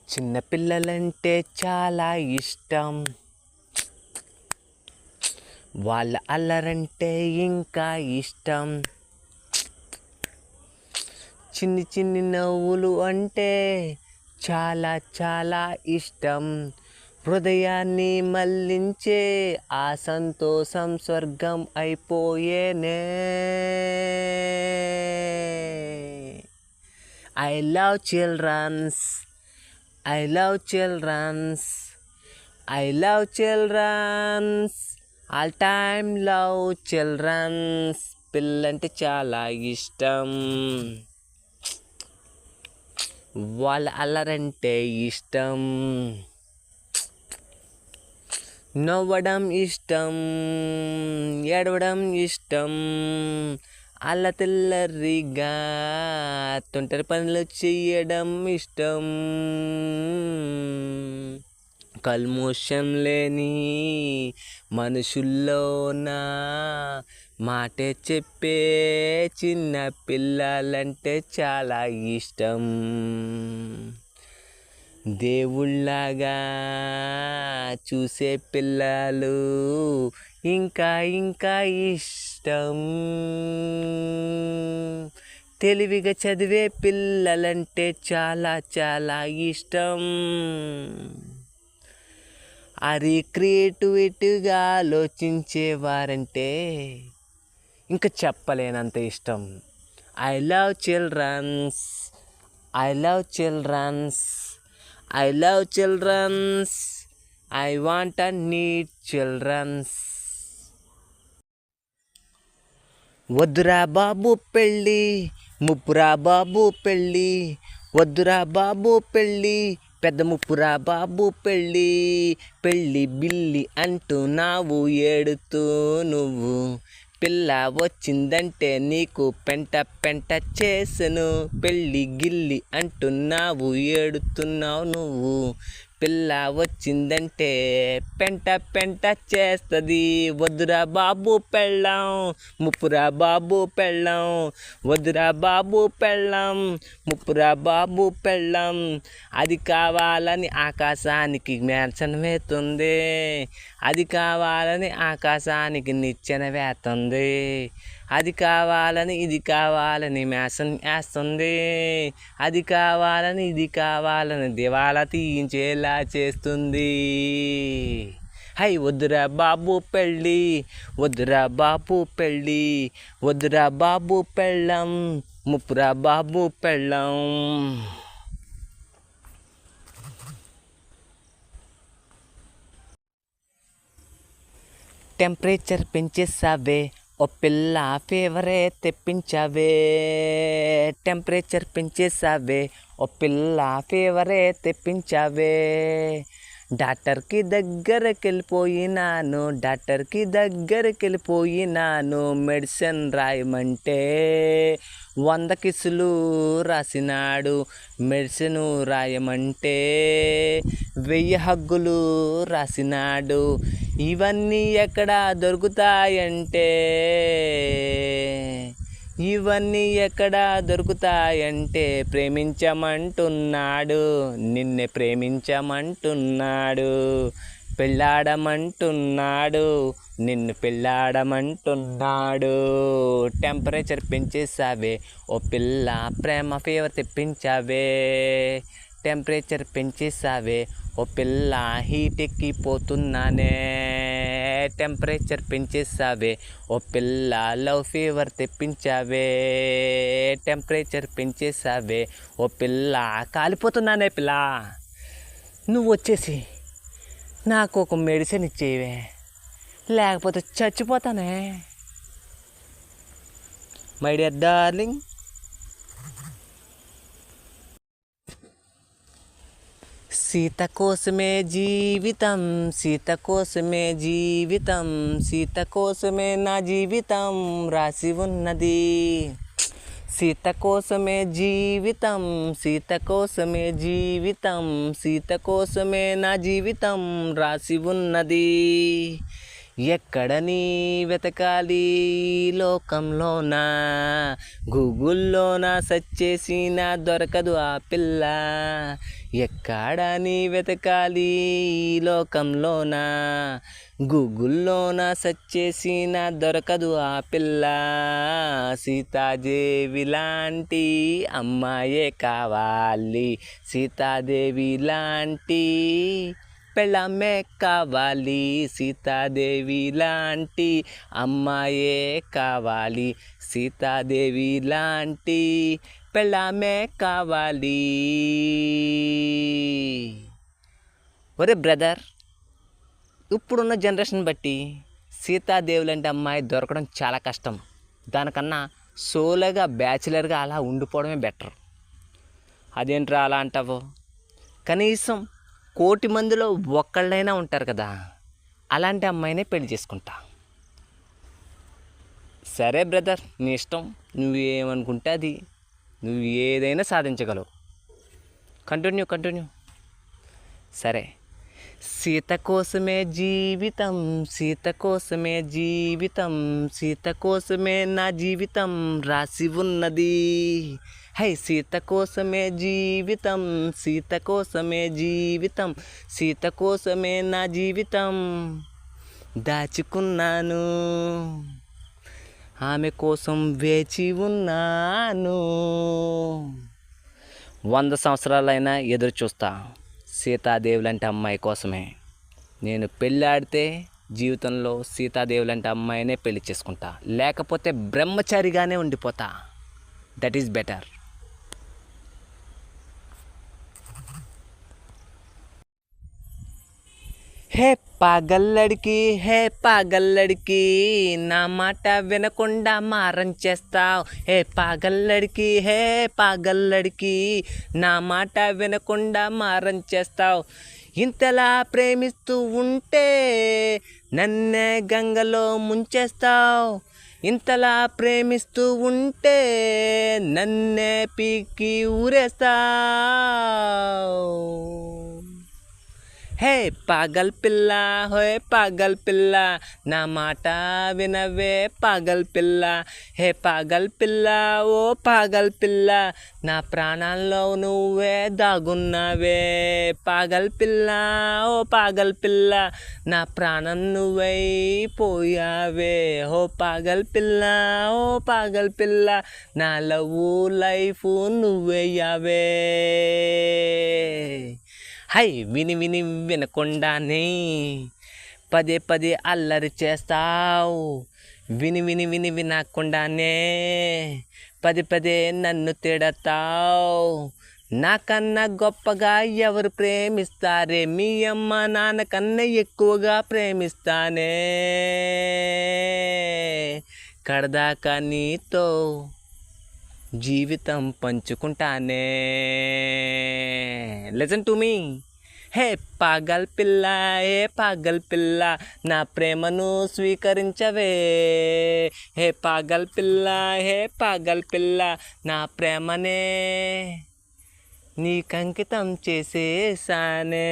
చిన్నపిల్లలంటే చాలా ఇష్టం. వాళ్ళ అల్లరంటే ఇంకా ఇష్టం. చిన్ని చిన్ని నవ్వులు అంటే చాలా చాలా ఇష్టం. హృదయాన్ని మళ్ళించే ఆ సంతోషం స్వర్గం అయిపోయేనే. I love childrens. I love childrens. I love childrens. All time love childrens. పిల్లంటే చాలా ఇష్టం. వాళ్ళ అల్లరంటే ఇష్టం. నవ్వడం ఇష్టం, ఏడవడం ఇష్టం. అల్లతిల్లరిగా తొంటరి పనులు చేయడం ఇష్టం. కల్మోషం లేని మనుషుల్లోన మాటే చెప్పే చిన్న పిల్లలంటే చాలా ఇష్టం. దేవుళ్ళగా చూసే పిల్లలు ఇంకా ఇంకా ఇష్టం. తెలివిగా చదివే పిల్లలంటే చాలా చాలా ఇష్టం. అది క్రియేటివిటీగా ఆలోచించేవారంటే ఇంకా చెప్పలేనంత ఇష్టం. I love childrens. I love childrens. I love childrens. I want and need childrens. వద్దురా బాబు పెళ్ళి, ముప్పురా బాబు పెళ్ళి. వద్దురా బాబు పెళ్ళి, పెద్ద ముప్పురా బాబు పెళ్ళి. పెళ్ళి బిల్లి అంటున్నావు ఏడుతూ నువ్వు. పిల్ల వచ్చిందంటే నీకు పెంట పెంట చేసెను. పెళ్ళి గిల్లి అంటున్నావు ఏడుతున్నావు నువ్వు. పిల్ల వచ్చిందంటే పెంట పెంట చేస్తుంది. వద్దురా బాబు పెళ్ళాం, ముప్పురా బాబు పెళ్ళాం. వద్దురా బాబు పెళ్ళాం, ముప్పురా బాబు పెళ్ళాం. అది కావాలని ఆకాశానికి మేర్చన వేస్తుంది. అది కావాలని ఆకాశానికి నిచ్చెన వేస్తుంది. అది కావాలని ఇది కావాలని మేసం వేస్తుంది. అది కావాలని ఇది కావాలని దివాలా తీయించేలా చేస్తుంది. హై వద్దురా బాబు పెళ్ళి, వద్దురా బాబు పెళ్ళి. వద్దురా బాబు పెళ్ళం, ముప్పురా బాబు పెళ్ళం. టెంపరేచర్ పెంచేసావే ఓ పిల్ల, ఫీవరే తెప్పించావే. టెంపరేచర్ పెంచేసావే ఓ పిల్ల, ఫీవరే తెప్పించావే. డాక్టర్కి దగ్గరికి వెళ్ళిపోయినాను, డాక్టర్కి దగ్గరికి వెళ్ళిపోయినాను. మెడిసిన్ రాయమంటే 100 కిసులు రాసినాడు. మెడిసిన్ రాయమంటే 1000 హగ్గులు రాసినాడు. ఇవన్నీ ఎక్కడ దొరుకుతాయంటే, ఇవన్నీ ఎక్కడ దొరుకుతాయంటే ప్రేమించమంటున్నాడు, నిన్నే ప్రేమించమంటున్నాడు. పెళ్ళాడమంటున్నాడు, నిన్ను పెళ్ళాడమంటున్నాడు. టెంపరేచర్ పెంచేసావే ఓ పిల్ల, ప్రేమ ఫీవర్ తెప్పించావే. టెంపరేచర్ పెంచేసావే ఓ పిల్ల, హీట్ ఎక్కిపోతున్నానే. టెంపరేచర్ పెంచేసావే ఓ పిల్ల, లవ్ ఫీవర్ తెప్పించావే. టెంపరేచర్ పెంచేసావే ఓ పిల్ల, కాలిపోతున్నానే పిల్ల. నువ్వు వచ్చేసి నాకు ఒక మెడిసిన్ ఇచ్చేవే, లేకపోతే చచ్చిపోతానే. మై డియర్ డార్లింగ్, సీత కోసమే జీవితం, సీత కోసమే జీవితం. సీత కోసమే నా జీవితం రాసి ఉన్నది. సీత కోసమే జీవితం, సీత కోసమే జీవితం. సీత కోసమే నా జీవితం రాసి ఉన్నది. ఎక్కడని వెతకాలి లోకంలోనా, గూగుల్లోనా సెర్చ్ చేసినా దొరకదు ఆ పిల్ల. ఎక్కడని వెతకాలి లోకంలోనా, గూగుల్లోనా సెర్చ్ చేసినా దొరకదు ఆ పిల్ల. సీతాదేవి లాంటి అమ్మాయే కావాలి, సీతాదేవి లాంటి పెళ్ళామే కావాలి, సీతాదేవి లాంటి అమ్మాయే కావాలి, సీతాదేవి లాంటి పెళ్ళామే కావాలి. ఒరే బ్రదర్, ఇప్పుడున్న జనరేషన్ బట్టి సీతాదేవి లాంటి అమ్మాయి దొరకడం చాలా కష్టం. దానికన్నా సోలోగా బ్యాచిలర్గా అలా ఉండిపోవడమే బెటర్. అదేంట్రా అలా అంటావు? కనీసం 1,000,000 మందిలో ఒక్కళ్ళైనా ఉంటారు కదా, అలాంటి అమ్మాయినే పెళ్లి చేసుకుంటా. సరే బ్రదర్, నీ ఇష్టం, నువ్వేమనుకుంటే అది, నువ్వు ఏదైనా సాధించగలవు. కంటిన్యూ. సరే. సీత కోసమే జీవితం, సీత కోసమే జీవితం, సీత కోసమే నా జీవితం రాసి ఉన్నది. హై, సీత కోసమే జీవితం, సీత కోసమే జీవితం, సీత కోసమే నా జీవితం దాచుకున్నాను, ఆమె కోసం వేచి ఉన్నాను. 100 సంవత్సరాలైనా ఎదురు చూస్తా సీతాదేవి లాంటి అమ్మాయి కోసమే. నేను పెళ్ళాడితే జీవితంలో సీతాదేవి లాంటి అమ్మాయినే పెళ్లి చేసుకుంటా, లేకపోతే బ్రహ్మచారిగానే ఉండిపోతా. That is better. హే పాగల్ లడ్కి నా మాట వినకుండా మారం చేస్తావు. హే పాగల్ లడ్కి నా మాట వినకుండా మారం చేస్తావు. ఇంతలా ప్రేమిస్తూ ఉంటే నన్నే గంగలో ముంచేస్తావు. ఇంతలా ప్రేమిస్తూ ఉంటే నన్నే పీకి ఊరేస్తావు. హే పాగల్ పిల్ల, హోయ్ పాగల్ పిల్ల, నా మాట వినవే పాగల్ పిల్ల. హే పాగల్ పిల్ల, ఓ పాగల్ పిల్ల, నా ప్రాణాల్లో నువ్వే దాగున్నావే. పాగల్ పిల్ల, ఓ పాగల్ పిల్ల, నా ప్రాణం నువ్వై పోయావే. ఓ పాగల్ పిల్ల, ఓ పాగల్ పిల్ల, నా లవ్ లైఫ్ నువ్వయ్యావే. హై, విని వినకుండానే పదే అల్లరి చేస్తావు. విని వినకుండానే పదే నన్ను తిడతావు. నాకన్నా గొప్పగా ఎవరు ప్రేమిస్తారే, మీ అమ్మ నాన్న కన్నా ఎక్కువగా ప్రేమిస్తానే. కడదాకా నీతో జీవితం పంచుకుంటానే. Listen to me. హే పాగల్ పిల్ల, ఏ పాగల్ పిల్ల, నా ప్రేమను స్వీకరించవే. హే పాగల్ పిల్ల, హే పాగల్ పిల్ల, నా ప్రేమనే నీకంకితం చేసేసానే.